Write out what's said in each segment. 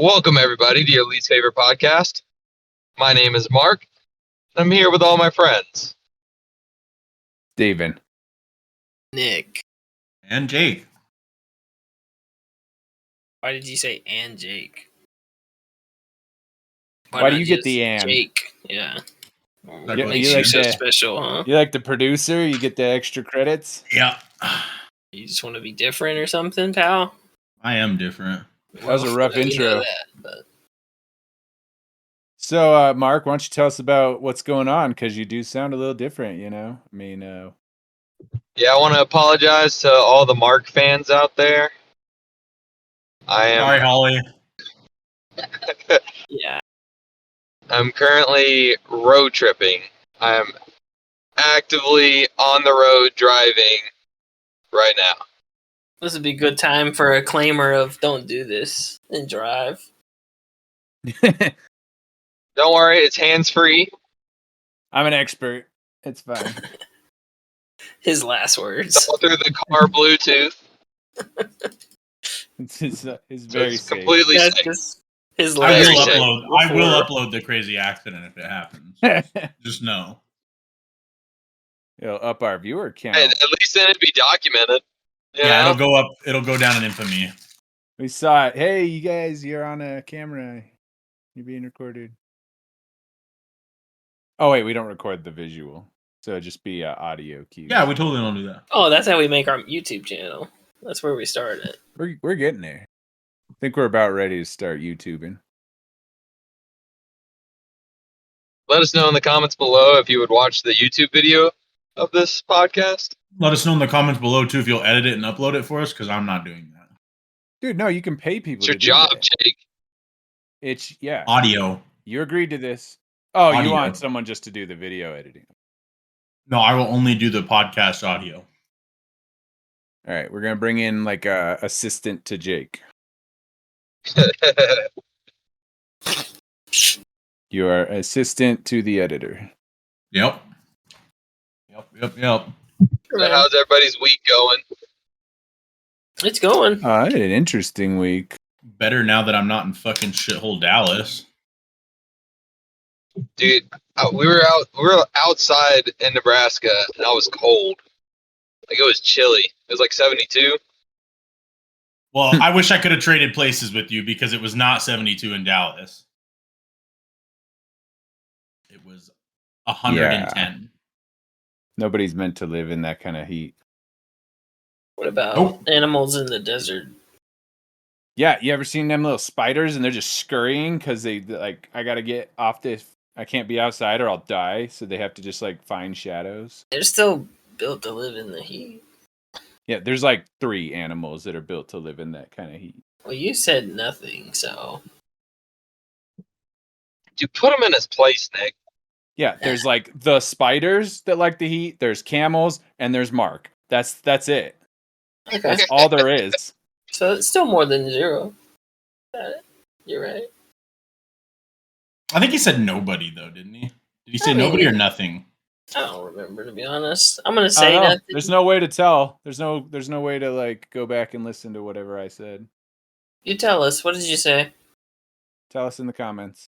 Welcome, everybody, to your least favorite podcast. My name is Mark. I'm here with all my friends. Steven. Nick. And Jake. Why did you say and Jake? Why do not you get just the and? Jake, yeah. What You makes like you so the- special, huh? You like the producer? You get the extra credits? Yeah, You just want to be different or something, pal? I am different. That was a rough we know intro. that, but So, Mark, why don't you tell us about what's going on? Because you do sound a little different, you know? I mean, Yeah, I want to apologize to all the Mark fans out there. Sorry, Holly. yeah. I'm currently road tripping. I'm actively on the road driving right now. This would be a good time for a claimer of don't do this and drive. Don't worry, it's hands-free. I'm an expert. It's fine. His last It's words. all through the car Bluetooth. It's very It's safe. completely That's safe. just his I last Very will safe. upload. I will Before- upload the crazy accident if it happens. Just know. It'll up our viewer count. At least then it'd be documented. You Yeah, know? it'll go up. It'll go down in infamy. We saw it. Hey, you guys, you're on a camera. You're being recorded. Oh, wait, we don't record the visual. So it'd just be audio cue. Yeah, we totally don't do that. Oh, that's how we make our YouTube channel. That's where we started. We're getting there. I think we're about ready to start YouTubing. Let us know in the comments below if you would watch the YouTube video of this podcast. Let us know in the comments below too if you'll edit it and upload it for us, because I'm not doing that. Dude, no, you can pay people. It's your to do job, that. Jake. It's yeah. Audio. You agreed to this. Oh, you Audio. want someone just to do the video editing. No, I will only do the podcast audio. All right, we're gonna bring in like a assistant to Jake. You are assistant to the editor. Yep. Yep. So how's everybody's week going? It's going. I had an interesting week. Better now that I'm not in fucking shithole Dallas. Dude, we were outside in Nebraska and I was cold. Like it was chilly. It was like 72. Well, I wish I could have traded places with you because it was not 72 in Dallas. It was 110. Nobody's meant to live in that kind of heat. What about Nope. animals in the desert? Yeah, you ever seen them little spiders and they're just scurrying because they like I gotta get off this. I can't be outside or I'll die, so they have to just like find shadows. They're still built to live in the heat. Yeah, there's like 3 animals that are built to live in that kind of heat. Well, you said nothing, so Dude, put him in his place, Nick. Yeah, there's like the spiders that like the heat. There's camels and there's Mark. That's it. okay. That's all there is. So it's still more than 0. Got it. You're right. I think he said nobody, though, didn't he? Did he say I mean- nobody or nothing? I don't remember, to be honest. I'm gonna I say don't know. nothing. There's no way to tell. There's no way to like go back and listen to whatever I said. You tell us. What did you say? Tell us in the comments.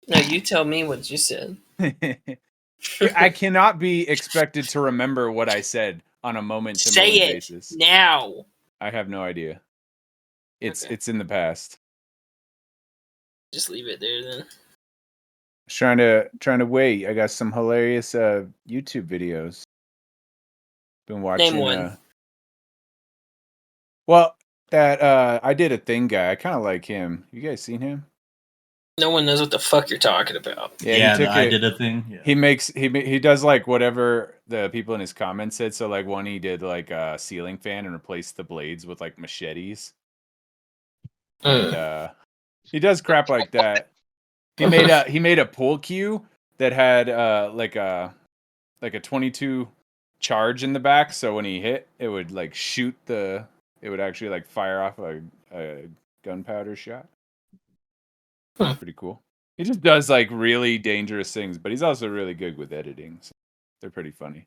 No, you tell me what you said. I cannot be expected to remember what I said on a moment to Say moment it basis. now. I have no idea. It's Okay. it's in the past. Just leave it there then. Trying to wait. I got some hilarious YouTube videos. Been watching. Name one. Well, that I did a thing guy. I kind of like him. You guys seen him? No one knows what the fuck you're talking about. Yeah, he took I it- did a thing. Yeah. He does like whatever the people in his comments said. So like one he did like a ceiling fan and replaced the blades with like machetes. Mm. And, he does crap like that. He made a pool cue that had like a 22 charge in the back. So when he hit, it would like shoot it would actually like fire off a gunpowder shot. Huh. Pretty cool. He just does like really dangerous things, but he's also really good with editing. So they're pretty funny.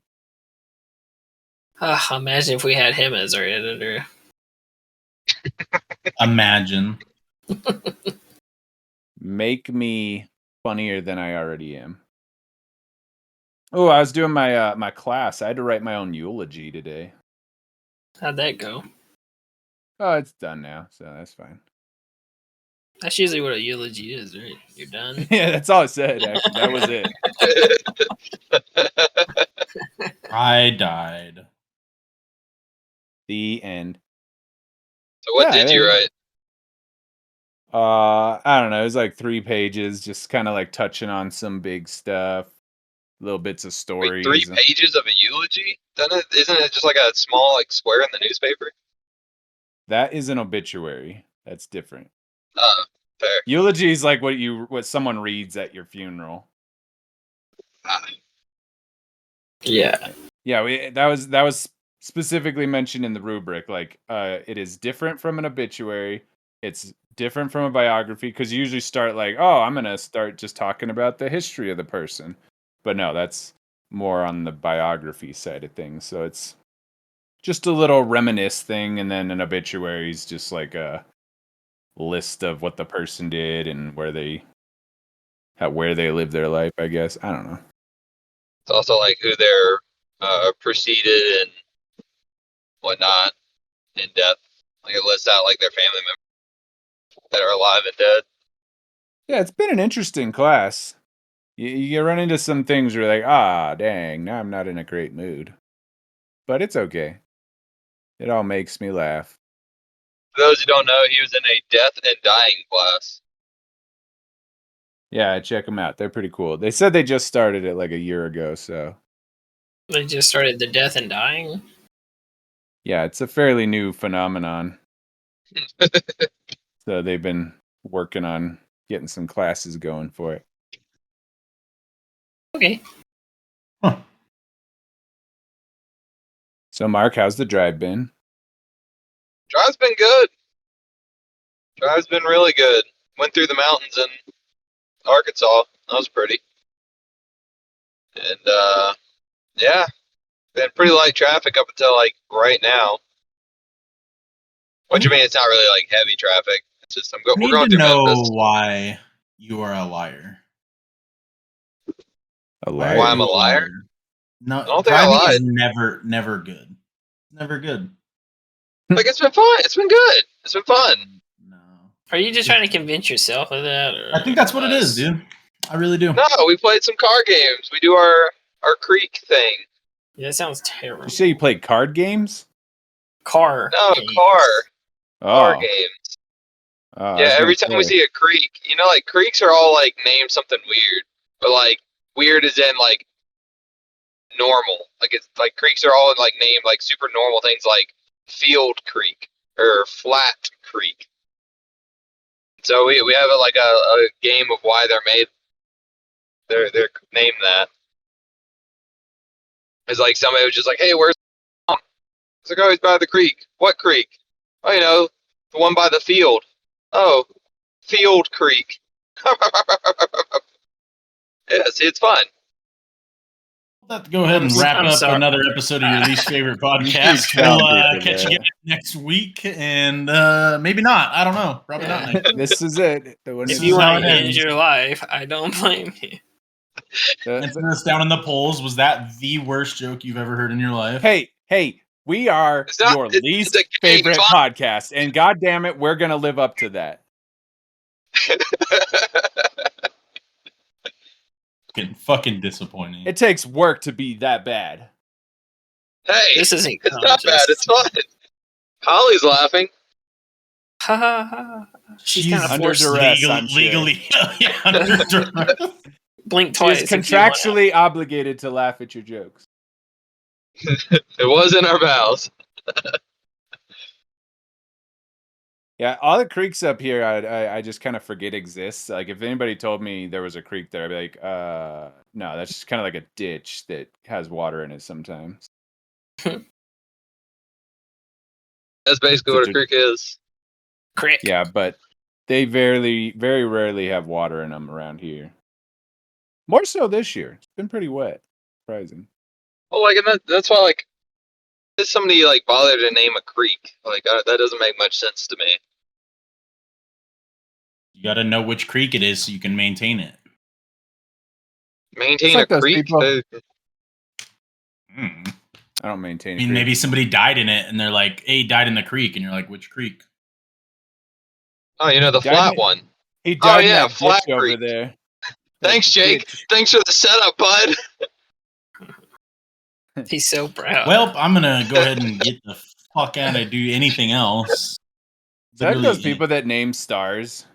Imagine if we had him as our editor. Imagine. make me funnier than I already am. Oh, I was doing my my class. I had to write my own eulogy today. How'd that go? Oh, it's done now, so that's fine. That's usually what a eulogy is, right? You're done. Yeah, that's all it said. Actually, that was it. I died. The end. So what Yeah, did you yeah. write? I don't know. It was like 3 pages, just kind of like touching on some big stuff, little bits of Wait, stories. 3 pages of a eulogy? Isn't it just like a small like square in the newspaper? That is an obituary. That's different. Fair. Eulogy is like what someone reads at your funeral. Ah, Yeah. Yeah, that was specifically mentioned in the rubric. Like, it is different from an obituary. It's different from a biography because you usually start like, oh, I'm gonna start just talking about the history of the person, but no, that's more on the biography side of things. So it's just a little reminisce thing, and then an obituary is just like a list of what the person did and where they lived their life. I guess I don't know. it's also like who they're preceded and whatnot in death. Like it lists out like their family members that are alive and dead. Yeah, it's been an interesting class. You run into some things where you're like, ah, dang, now I'm not in a great mood. But it's okay. It all makes me laugh. For those who don't know, he was in a death and dying class. Yeah, check them out. They're pretty cool. They said they just started it like a year ago, so They just started the death and dying. yeah, it's a fairly new phenomenon. So they've been working on getting some classes going for it. Okay. Huh. So Mark, how's the drive been? Drive's been good. Drive's been really good. Went through the mountains in Arkansas. That was pretty. And yeah, been pretty light traffic up until like right now. What you mean? It's not really like heavy traffic. It's just I we're need going to through know Memphis. why you are a liar. A Why Why are liar. I'm you a liar? No, I don't think I driving lied. is never good. Never good. Like it's been fun. It's been good. It's been fun. No. Are you just trying to convince yourself of that? Or I think that's what it is, us? dude. I really do. No, we played some car games. We do our creek thing. Yeah, that sounds terrible. You say you played card games? Car. No, games. car Oh, games. oh, I Yeah, was every gonna time we say. see a creek, you know, like creeks are all like named something weird, but like weird is in like normal. Like it's like creeks are all in like named like super normal things like Field Creek or Flat Creek. So we have like a game of why they're made. They're named that. It's like somebody was just like, "Hey, where's Tom?" It's like, "Oh, he's by the creek." What creek? Oh, you know, the one by the field. Oh, Field Creek. Yeah, see, it's fun. We'll have to go ahead and wrap I'm up sorry. another episode of your least favorite podcast. keep We'll telling people catch you that. guys next week, and maybe not. I don't know. Probably not. Next week. This is it. The one If this you is how want it to end ends. your life, I don't blame you. Enter us down in the polls. Was that the worst joke you've ever heard in your life? Hey, we are It's not- your it's least a game, favorite fun. podcast, and god damn it, we're gonna live up to that. Fucking disappointing. It takes work to be that bad. Hey, This isn't it's not bad. contest. It's fun. Holly's laughing. Ha ha ha. She's kind of under forced. duress, I'm sure. legally, yeah, under duress. Blink She twice. is if you wanna. contractually obligated to laugh at your jokes. It was in our vows. Yeah, all the creeks up here, I just kind of forget exists. Like, if anybody told me there was a creek there, I'd be like, no, that's just kind of like a ditch that has water in it sometimes. That's basically what a creek is. Crick. Yeah, but they very rarely have water in them around here. More so this year. It's been pretty wet. Surprising. Well, like, and that's why, like, does somebody like bother to name a creek? Like, that doesn't make much sense to me. You got to know which creek it is so you can maintain it. Maintain It's like a those creek. people- Hmm. I don't maintain. I mean, maybe somebody died in it, and they're like, "Hey, he died in the creek," and you're like, "Which creek?" Oh, you know the Died flat in- one. he died in yeah, that Flat ditch over Creek. there. Thanks, Jake. Ditch. Thanks for the setup, bud. He's so proud. Well, I'm gonna go ahead and get the fuck out and do anything else. It's like those Literally, people that name stars.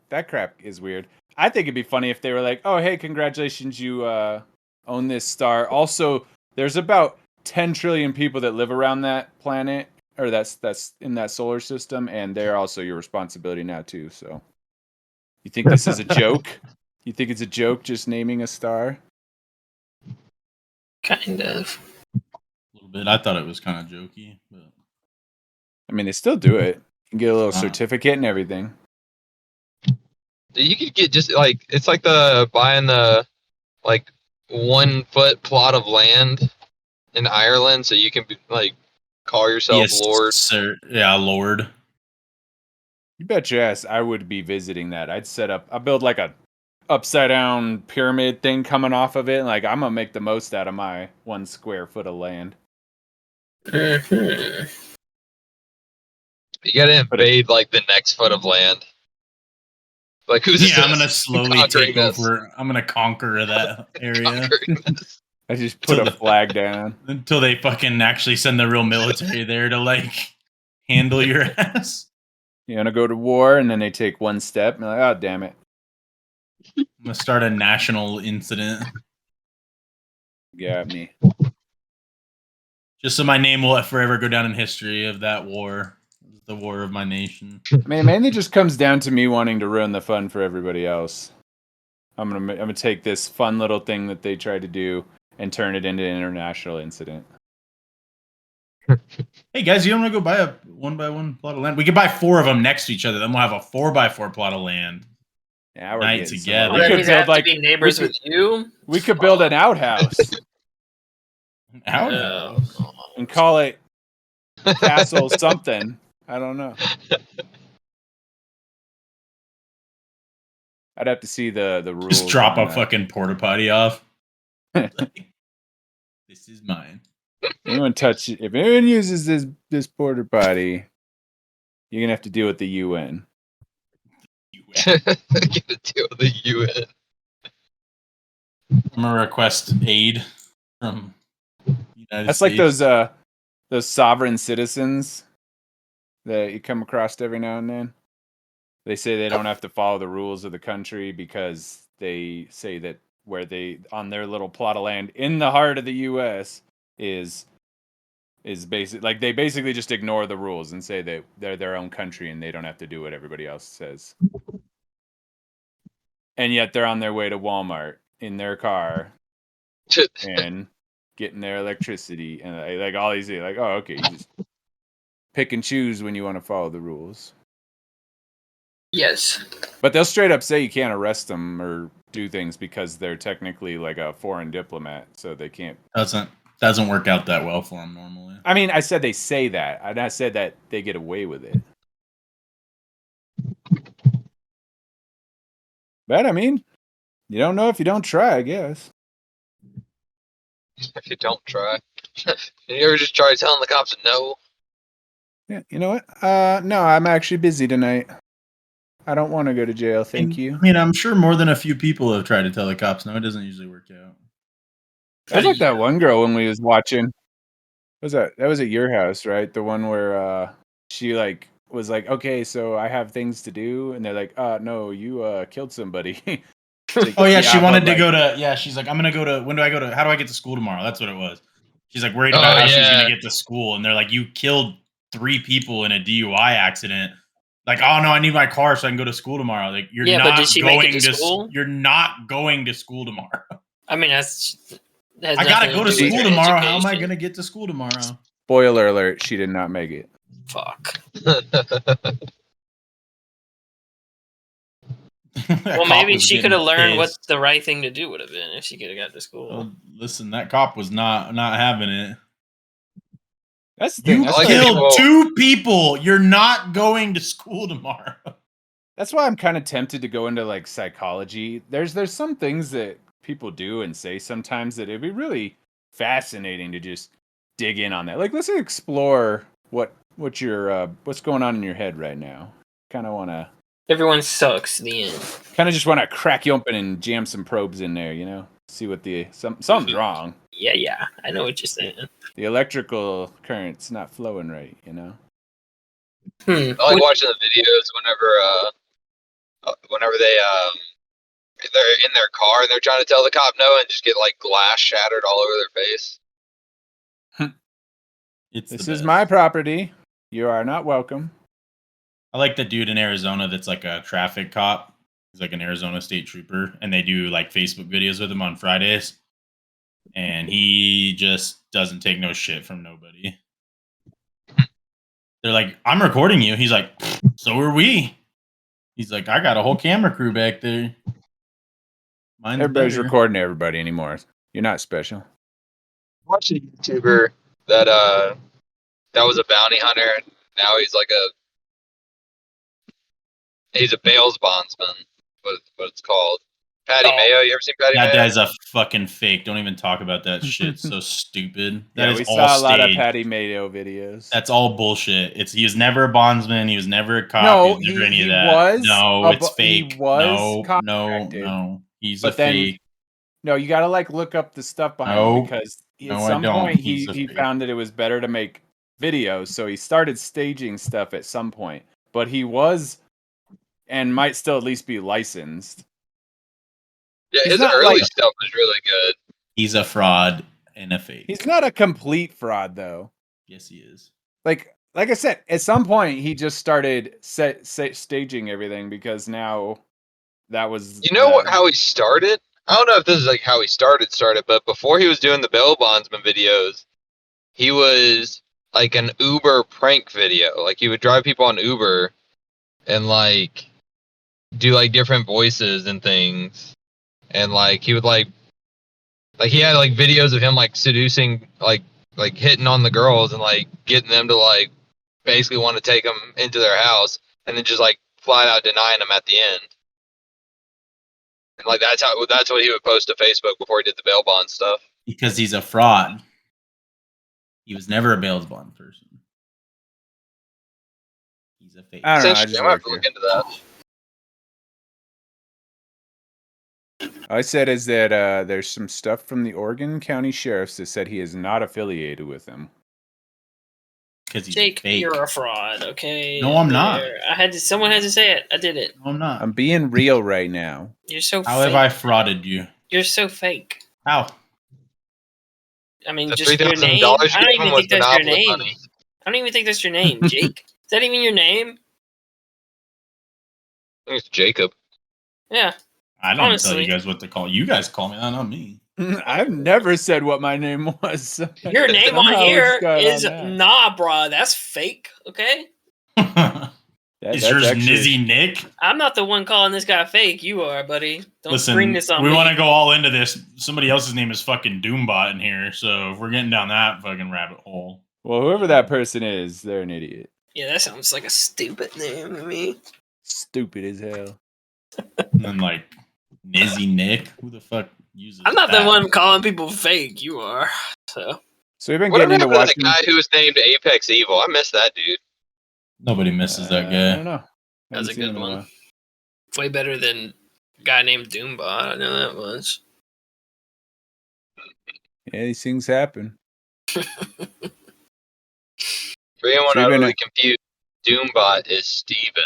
That crap is weird. I think it'd be funny if they were like, "Oh, hey, congratulations, you own this star." Also, there's about 10 trillion people that live around that planet, or that's in that solar system, and they're also your responsibility now too. So, you think this is a joke? You think it's a joke just naming a star? Kind of. a little bit. I thought it was kind of jokey, but I mean, they still do it. You can get a little Uh-huh. certificate and everything. You could get just like it's like the buying the like 1 foot plot of land in Ireland, so you can be, like call yourself yes, Lord. sir. Yeah, Lord. You bet your ass I would be visiting that. I'd build like a upside down pyramid thing coming off of it. And like I'm gonna make the most out of my 1 square foot of land. Mhm. You gotta invade like the next foot of land. Like who's Yeah, I'm this gonna slowly conquering take this? over. I'm gonna conquer that area Conquering this. I just put So a the- flag down. until they fucking actually send the real military there to like handle your ass. You wanna go to war, and then they take 1 step, and they're like, oh damn it. I'm gonna start a national incident Got me. just so my name will forever go down in history of that war, the war of my nation. I mean, it mainly just comes down to me wanting to ruin the fun for everybody else. I'm gonna take this fun little thing that they tried to do and turn it into an international incident. Hey guys, you don't want to go buy a 1x1 plot of land? We could buy 4 of them next to each other. Then we'll have a 4x4 plot of land. Yeah, we're Night getting together. somewhere. Well, We these could build have to like be neighbors we with you. we could build an outhouse Outhouse. and call it Castle something. I don't know. I'd have to see the rules. Just drop on a that. fucking porta potty off. This is mine. If anyone uses this porta potty, you're gonna have to deal with the UN. Get a deal with the UN. I'm gonna request aid from United That's States. like those sovereign citizens that you come across every now and then. They say they don't have to follow the rules of the country because they say that where they on their little plot of land in the heart of the US is basic like they basically just ignore the rules and say that they're their own country and they don't have to do what everybody else says. And yet they're on their way to Walmart in their car and getting their electricity and like all these like, oh okay, you just pick and choose when you want to follow the rules. Yes. But they'll straight up say you can't arrest them or do things because they're technically like a foreign diplomat, so they can't. Doesn't work out that well for them normally. I mean, I said they say that. I said that they get away with it. But I mean, you don't know if you don't try, I guess. If you don't try. You ever just try telling the cops no? Yeah, you know what? No, I'm actually busy tonight. I don't want to go to jail, thank you. I mean, I'm sure more than a few people have tried to tell the cops no. It doesn't usually work out. That was like that one girl when we was watching. What was that? That was at your house, right? The one where she like was like, okay, so I have things to do, and they're like, no, you killed somebody. Like, Oh yeah, she but, wanted to like, go to. Yeah, she's like, I'm gonna go to. When do I go to? How do I get to school tomorrow? That's what it was. She's like worried about Oh, how she's yeah. gonna get to school, and they're like, you killed 3 people in a DUI accident. Like, oh no, I need my car so I can go to school tomorrow. Like, you're Yeah, but not did she make it going to school? You're not going to school tomorrow. I mean, that has I gotta nothing go to do with school her tomorrow. How am I education. gonna get to school tomorrow? Spoiler alert: she did not make it. Fuck. That Well, cop maybe was she getting could have learned what pissed. the right thing to do would have been if she could have got to school. Oh, listen, that cop was not having it. That's the thing. You That's like like, it. killed 2 people. You're not going to school tomorrow. That's why I'm kind of tempted to go into like psychology. There's some things that people do and say sometimes that it'd be really fascinating to just dig in on that. Like, let's explore what's going on in your head right now. Kind of want to Everyone sucks. The end. kind of just want to crack you open and jam some probes in there, you know? See what something's wrong. Yeah. I know what you're saying. The electrical current's not flowing right, you know? I like watching the videos whenever they're in their car and they're trying to tell the cop no and just get like glass shattered all over their face. This is my property. You are not welcome. I like the dude in Arizona that's like a traffic cop. He's like an Arizona state trooper, and they do like Facebook videos with him on Fridays. And he just doesn't take no shit from nobody. They're like, I'm recording you. He's like, so are we. He's like, I got a whole camera crew back there. Mine's Everybody's better. recording everybody anymore. You're not special. Watch a YouTuber that was a bounty hunter. And now he's like he's a bails bondsman. What it's called? Patty Mayo. You ever seen Patty That Mayo? guy's a fucking fake. Don't even talk about that shit. So stupid. That is we all saw a lot of staged. Patty Mayo videos. That's all bullshit. He was never a bondsman. He was never a cop. No, he was never any he of that. was No, it's fake. he was no, contracted. He's But a then- fake. No, you got to like look up the stuff behind No. it because No, at I some don't. point He's a he fake. found that it was better to make videos, so he started staging stuff at some point. But he was and might still at least be licensed. Yeah, He's his not early like- stuff was really good. He's a fraud and a fake. He's not a complete fraud though. Yes, he is. Like I said, at some point he just started staging everything because now that was You know how he started? I don't know if this is like how he started, but before he was doing the bail bondsman videos, he was like an Uber prank video. Like he would drive people on Uber and like do like different voices and things. And like he would like he had like videos of him like seducing like hitting on the girls and like getting them to like basically want to take them into their house and then just like flat out denying them at the end. And like that's what he would post to Facebook before he did the bail bond stuff. Because he's a fraud. He was never a bail bond person. He's a fake. I don't know. I Essentially, just I'm gonna have work to here. look into that. All I said is that there's some stuff from the Oregon County Sheriffs that said he is not affiliated with them. Because he's Jake, fake. you're a fraud. Okay. No, I'm not. Someone had to say it. I did it. No, I'm not. I'm being real right now. You're so. How fake. have I frauded you? You're so fake. How? I mean, The just your name. $3,000 I don't you gave him even was think that's your Monopoly name. money. I don't even think that's your name, Jake. Is that even your name? I think it's Jacob. Yeah. I don't tell Honestly. you guys what to call. You guys call me that, not me. I've never said what my name was. Your name Somehow on it's here got is on that. nah, bruh. That's fake. Okay. Is That's yours actually- Nizzy Nick? I'm not the one calling this guy fake. You are, buddy. Don't Listen, bring this on we me. want to go all into this. Somebody else's name is fucking Doombot in here, so if we're getting down that fucking rabbit hole. Well, whoever that person is, they're an idiot. Yeah, that sounds like a stupid name to me. Stupid as hell. And then like Nizzy Nick, who the fuck uses? I'm not that? the one calling people fake. You are. So So we've been Whatever getting into happened to the watching. guy who was named Apex Evil? I miss that dude. Nobody misses that I guy. don't know. That was Haven't a seen good him in one. while. way better than a guy named Doombot. I know that much. Yeah, these things happen. For anyone So you've been utterly confused, Doombot is Steven.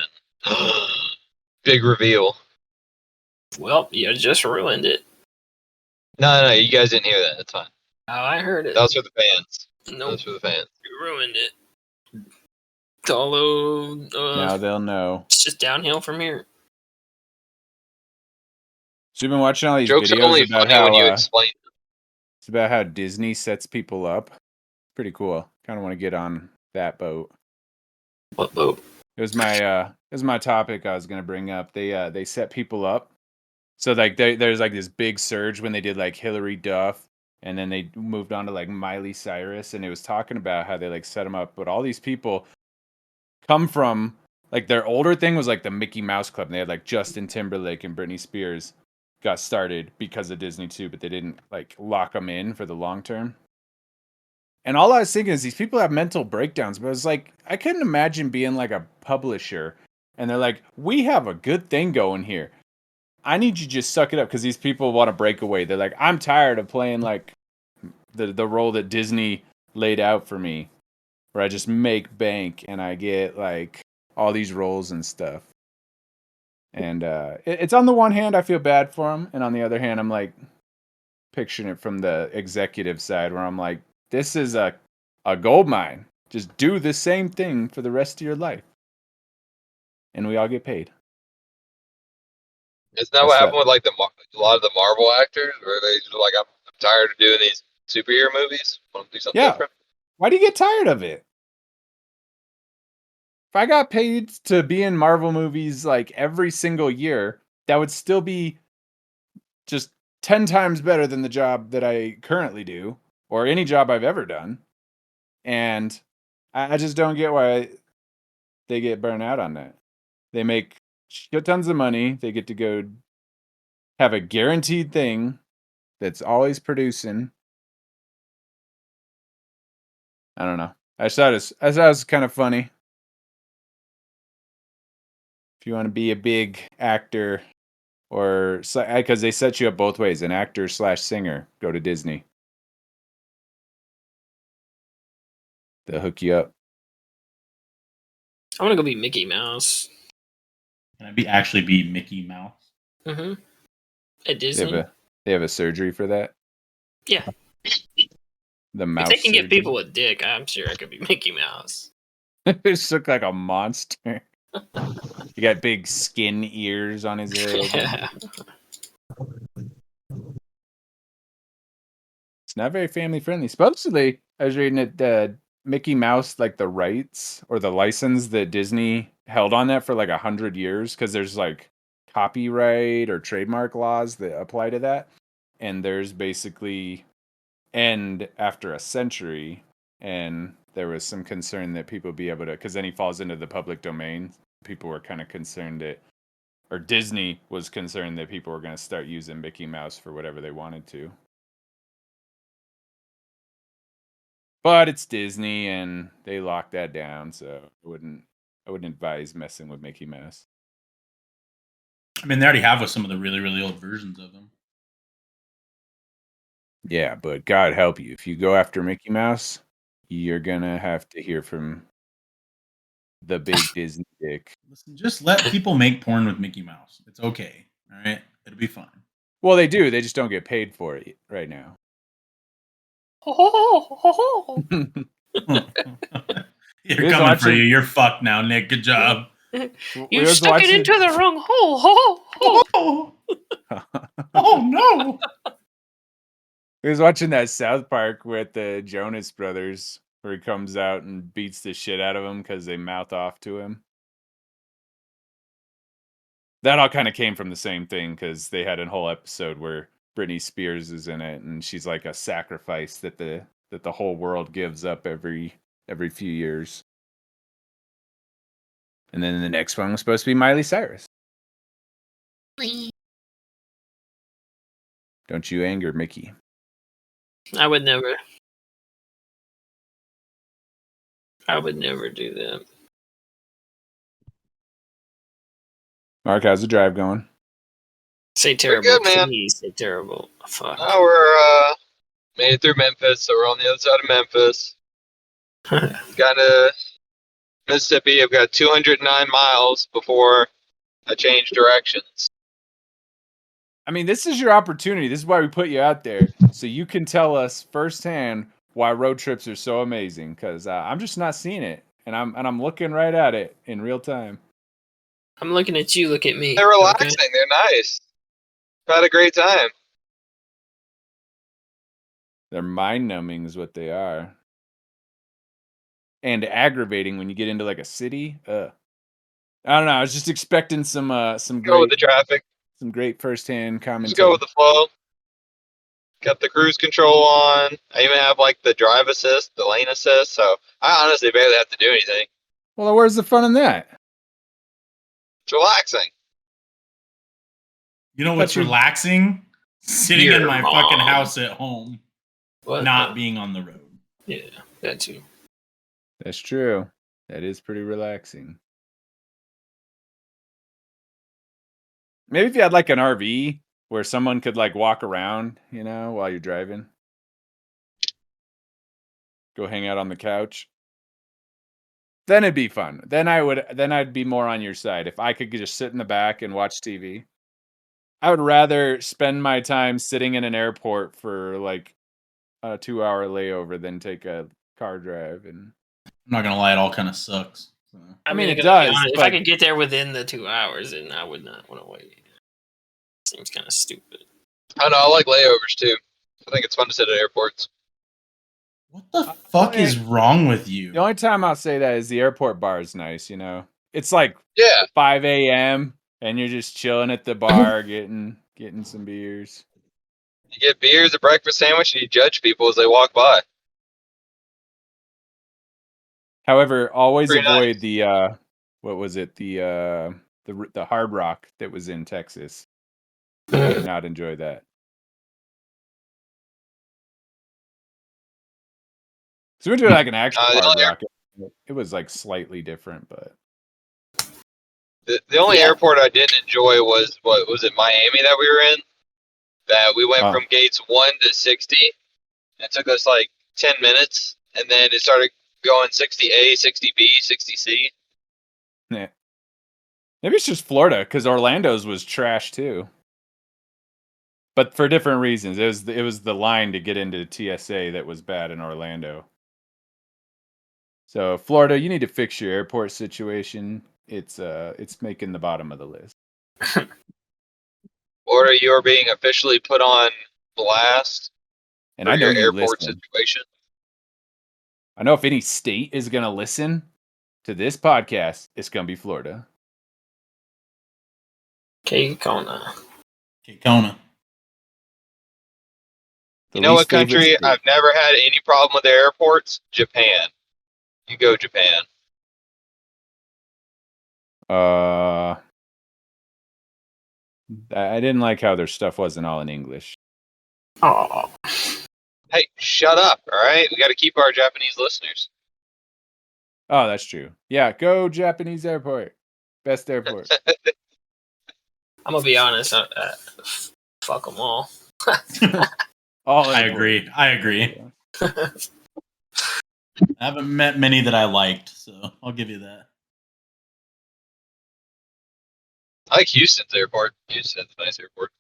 Big reveal. Well, you just ruined it. No, you guys didn't hear that. It's fine. Oh, I heard it. That was for the fans. That Nope, was for the fans. you ruined it. Although, Now they'll know. it's just downhill from here. So you've been watching all these Jokes are only videos about funny how when you explain. it's about how Disney sets people up. Pretty cool. Kind of want to get on that boat. What boat? It was my topic I was gonna bring up. They set people up. So like there's like this big surge when they did like Hillary Duff, and then they moved on to like Miley Cyrus, and it was talking about how they like set them up. But all these people come from Like their older thing was like the Mickey Mouse Club. And they had like Justin Timberlake and Britney Spears got started because of Disney too, but they didn't like lock them in for the long term. And all I was thinking is these people have mental breakdowns, but I was like, I couldn't imagine being like a publisher and they're like, we have a good thing going here. I need you to just suck it up because these people want to break away. They're like, I'm tired of playing like the role that Disney laid out for me, where I just make bank and I get like all these roles and stuff. And it's on the one hand, I feel bad for them, and on the other hand, I'm like picturing it from the executive side, where I'm like, this is a gold mine. Just do the same thing for the rest of your life, and we all get paid. Isn't that what happened with like a lot of the Marvel actors, where they just like, I'm tired of doing these superhero movies. Want to do something different? Why do you get tired of it? If I got paid to be in Marvel movies like every single year, that would still be just 10 times better than the job that I currently do, or any job I've ever done. And I just don't get why they get burnt out on that. They make shit tons of money. They get to go have a guaranteed thing that's always producing. I don't know. I thought it was kind of funny. If you want to be a big actor, or because they set you up both ways, an actor / singer, go to Disney. They'll hook you up. I want to go be Mickey Mouse. Can I actually be Mickey Mouse? Mm-hmm. At Disney. They have a surgery for that? Yeah. The mouse. If they can surgery. get people a dick, I'm sure I could be Mickey Mouse. It just look like a monster. He got big skin ears on his head. Yeah. It's not very family friendly. Supposedly, I was reading it, Mickey Mouse, like the rights or the license that Disney held on that for like 100 years, because there's like copyright or trademark laws that apply to that. And there's basically end after a century. And there was some concern that people be able to, because then he falls into the public domain. People were kind of concerned that, or Disney was concerned that people were going to start using Mickey Mouse for whatever they wanted to. But it's Disney, and they locked that down, so I wouldn't advise messing with Mickey Mouse. I mean, they already have with some of the really, really old versions of them. Yeah, but God help you. If you go after Mickey Mouse, you're going to have to hear from the big Disney dick. Listen, just let people make porn with Mickey Mouse. It's okay. All right? It'll be fine. Well, they do. They just don't get paid for it right now. You're coming for you. You're fucked now, Nick. Good job. You stuck it into the wrong hole. Oh, no. I was watching that South Park with the Jonas Brothers, where he comes out and beats the shit out of them because they mouth off to him. That all kind of came from the same thing, because they had a whole episode where Britney Spears is in it, and she's like a sacrifice that the whole world gives up every few years. And then the next one was supposed to be Miley Cyrus. Don't you anger Mickey. I would never do that. Mark, how's the drive going? Say terrible. Good, man. Please say terrible. Fuck. Now we're made it through Memphis, so we're on the other side of Memphis. Got to Mississippi. I've got 209 miles before I change directions. I mean, this is your opportunity. This is why we put you out there, so you can tell us firsthand why road trips are so amazing. Because I'm just not seeing it, and I'm looking right at it in real time. I'm looking at you. Look at me. They're relaxing. Okay? They're nice. I've had a great time. They're mind-numbing is what they are. And aggravating when you get into like a city. I don't know. I was just expecting some great, go with the traffic. Some great first-hand commentary. Just go with the flow. Got the cruise control on. I even have like the drive assist, the lane assist. So I honestly barely have to do anything. Well, where's the fun in that? It's relaxing. You know what's But you- relaxing? Sitting in Your my mom. fucking house at home, What not the- being on the road. Yeah, that too. That's true. That is pretty relaxing. Maybe if you had like an RV where someone could like walk around, you know, while you're driving. Go hang out on the couch. Then it'd be fun. Then I'd be more on your side. If I could just sit in the back and watch TV. I would rather spend my time sitting in an airport for like a 2-hour layover than take a car drive. And I'm not gonna lie, it all kind of sucks. So. I mean, it to be does, honest, if I but- could get there within the 2 hours, then I would not want to wait. Seems kind of stupid. I know. I like layovers too. I think it's fun to sit at airports. What the fuck okay. is wrong with you? the only time I'll say that is the airport bar is nice, you know. It's like Yeah. 5 a.m. and you're just chilling at the bar getting some beers. You get beers, a breakfast sandwich, and you judge people as they walk by. However, always Pretty avoid nice. the what was it? The Hard Rock that was in Texas. Did not enjoy that. So we went to like an actual the Hard only Rock. It was like slightly different, but The only Yeah. airport I didn't enjoy was it Miami that we were in? That we went Oh. from gates 1 to 60. It took us like 10 minutes, and then it started going 60A, 60B, 60C. maybe it's just Florida because Orlando's was trash too. But for different reasons. It was the line to get into TSA that was bad in Orlando. So Florida, you need to fix your airport situation. It's making the bottom of the list. Or you're being officially put on blast And for I know your you airport listen. situation. I know if any state is gonna listen to this podcast, it's gonna be Florida. Okay, Kona. Okay, Kona. The You know what least favorite country state. I've never had any problem with their airports? Japan. You go Japan. I didn't like how their stuff wasn't all in English. Oh, Hey, shut up, alright? We gotta keep our Japanese listeners. Oh, that's true. Yeah, go Japanese airport. Best airport. I'm gonna be honest. Fuck them all. All I airports. agree. I agree. I haven't met many that I liked, so I'll give you that. I like Houston's airport. Houston's a nice airport.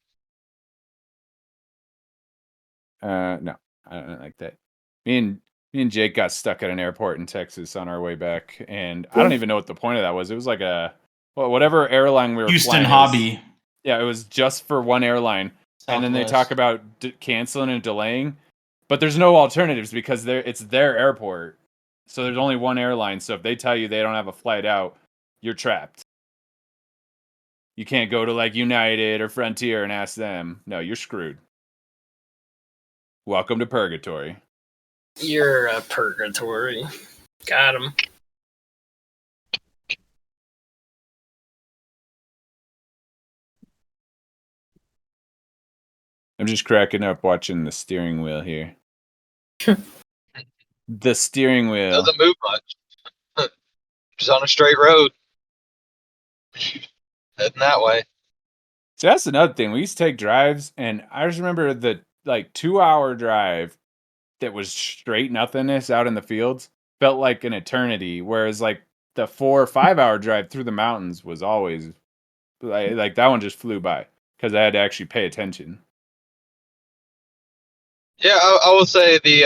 No, I don't like that. Me and Jake got stuck at an airport in Texas on our way back, and I don't even know what the point of that was. It was like whatever airline we were Houston flying. Hobby. It was just for one airline, and then they Southwest. talk about canceling and delaying, but there's no alternatives because it's their airport, so there's only one airline. So if they tell you they don't have a flight out, you're trapped. You can't go to like United or Frontier and ask them. No, you're screwed. Welcome to purgatory. You're a purgatory. Got him. I'm just cracking up watching the steering wheel here. The steering wheel. Doesn't move much. Just on a straight road. Heading that way. So that's another thing. We used to take drives, and I just remember the like 2-hour drive that was straight nothingness out in the fields felt like an eternity, whereas like the 4 or 5-hour drive through the mountains was always like that one just flew by because I had to actually pay attention. Yeah, I will say the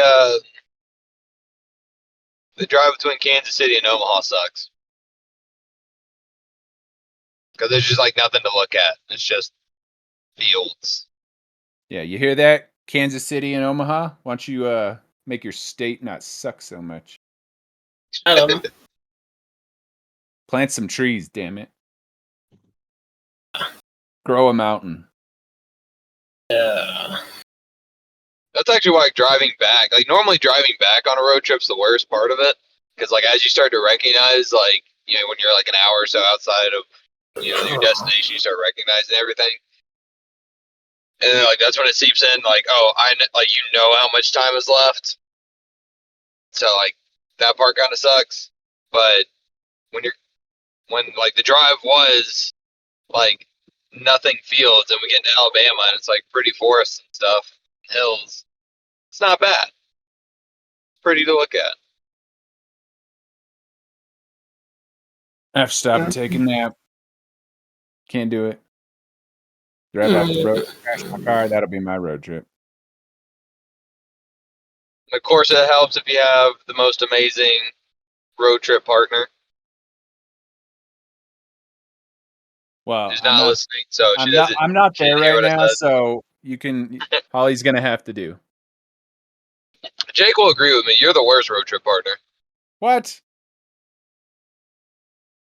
drive between Kansas City and Omaha sucks. Because there's just like nothing to look at. It's just fields. Yeah, you hear that? Kansas City and Omaha? Why don't you make your state not suck so much? I love him. Plant some trees, damn it. Grow a mountain. Yeah. That's actually why driving back, like normally driving back on a road trip's the worst part of it. Because like as you start to recognize, like, you know, when you're like an hour or so outside of your destination, you start recognizing everything. And then, like, that's when it seeps in, like, oh, how much time is left. So, like, that part kind of sucks. But when like, the drive was, like, nothing fields, and we get to Alabama, and it's, like, pretty forests and stuff, hills. It's not bad. Pretty to look at. I've stopped taking a nap. Can't do it. Drive off the road, crash my car. That'll be my road trip. Of course, it helps if you have the most amazing road trip partner Well, who's not listening. So I'm not there hear right what I now, said. so you can. Holly's gonna have to do. Jake will agree with me. You're the worst road trip partner. What?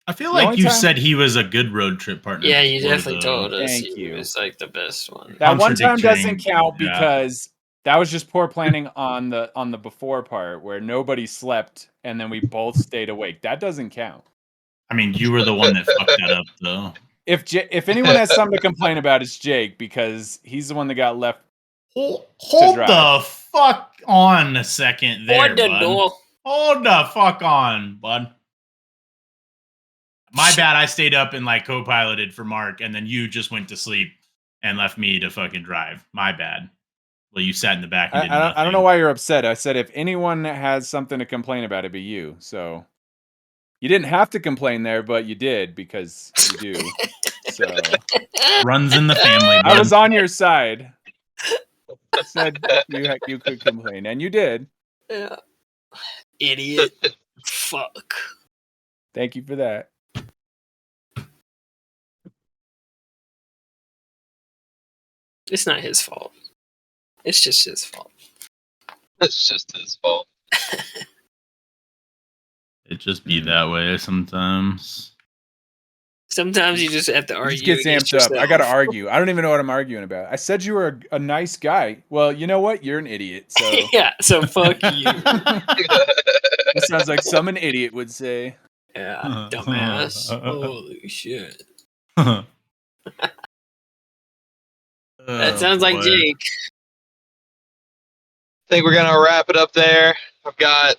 I feel The like only you time- said he was a good road trip partner. Yeah, you before, definitely though. told us Thank he you. was like the best one. That one time doesn't Contradicting count that. because that was just poor planning on the before part where nobody slept and then we both stayed awake. That doesn't count. I mean, you were the one that fucked that up, though. If anyone has something to complain about, it's Jake because he's the one that got left. Hold drive. the fuck on a second there, Hold the bud. door. Hold the fuck on, bud. My bad. I stayed up and like co-piloted for Mark, and then you just went to sleep and left me to fucking drive. My bad. Well, you sat in the back and did I don't know nothing. why you're upset. I said if anyone has something to complain about, it'd be you. So you didn't have to complain there, but you did because you do. So Runs in the family, bud. I was on your side. I said you could complain, and you did. Yeah. Idiot. Fuck. Thank you for that. It's not his fault. It's just his fault. It's just his fault. It just be that way sometimes. Sometimes you just have to You argue. just get against amped up. I got to yourself. argue. I don't even know what I'm arguing about. I said you were a nice guy. Well, you know what? You're an idiot. So Yeah, so fuck you. that sounds like some an idiot would say. Yeah, dumbass. Holy shit. Oh, That sounds like boy. Jake. I think we're gonna wrap it up there. I've got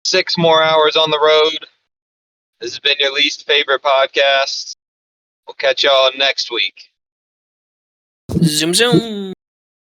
6 more hours on the road. This has been your least favorite podcast. We'll catch y'all next week. Zoom zoom.